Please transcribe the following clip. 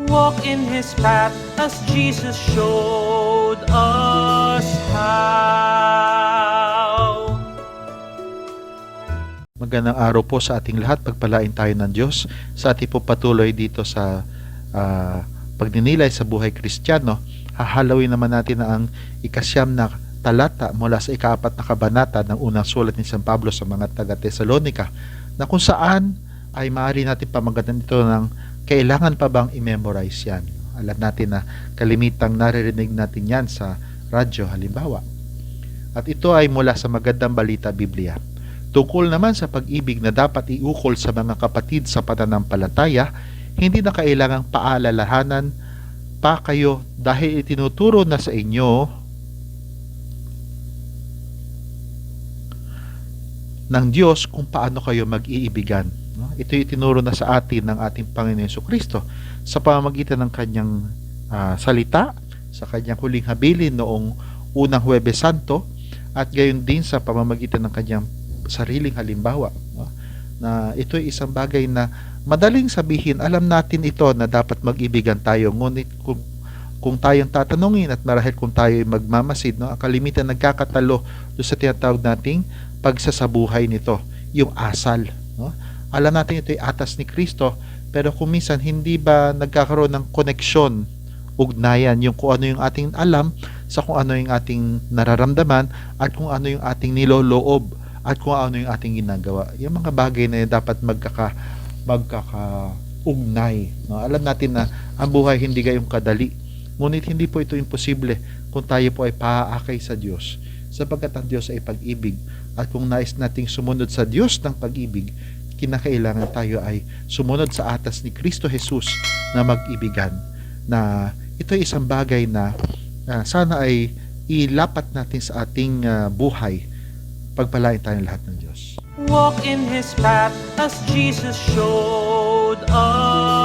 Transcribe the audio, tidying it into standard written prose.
Walk in His path as Jesus showed us how. Magandang araw po sa ating lahat. Pagpalain tayo ng Diyos sa ating po patuloy dito sa pagninilay sa buhay Kristiyano. Hahalawin naman natin na ang ikasyam na talata mula sa ikaapat na kabanata ng unang sulat ni San Pablo sa mga taga-Tesalonika, na kung saan ay maaari natin pamagatan ito ng kailangan pa bang i-memorize yan. Alam natin na kalimitang naririnig natin yan sa radyo halimbawa. At ito ay mula sa Magandang Balita Biblia. Tungkol naman sa pag-ibig na dapat iukol sa mga kapatid sa pananampalataya, hindi na kailangang paalalahanan pa kayo dahil itinuturo na sa inyo ng Diyos kung paano kayo mag-iibigan. Ito itinuro na sa atin ng ating Panginoon Jesucristo sa pamamagitan ng kanyang salita, sa kanyang huling habilin noong unang Huwebes Santo, at gayon din sa pamamagitan ng kanyang sariling halimbawa. Na ito ay isang bagay na madaling sabihin, alam natin ito na dapat mag-ibigan tayo, ngunit kung tayong tatanungin at marahil kung tayo ay magmamasid, ang kalimitan nagkakatalo doon sa tinatawag nating pagsasabuhay nito, yung asal. Alam natin ito ay atas ni Kristo, pero kung minsan hindi ba nagkakaroon ng koneksyon, ugnayan, yung kung ano yung ating alam sa kung ano yung ating nararamdaman at kung ano yung ating niloloob at kung ano yung ating ginagawa. Yung mga bagay na yun dapat magkaka-ugnay. Alam natin na ang buhay hindi gayong kadali, ngunit hindi po ito imposible kung tayo po ay paaakay sa Diyos, sapagkat ang Diyos ay pag-ibig, at kung nais nating sumunod sa Diyos ng pag-ibig, kinakailangan tayo ay sumunod sa atas ni Kristo Jesus na mag-ibigan. Na ito ay isang bagay na sana ay ilapat natin sa ating buhay. Pagpalain tayong lahat ng Diyos. Walk in His path as Jesus showed us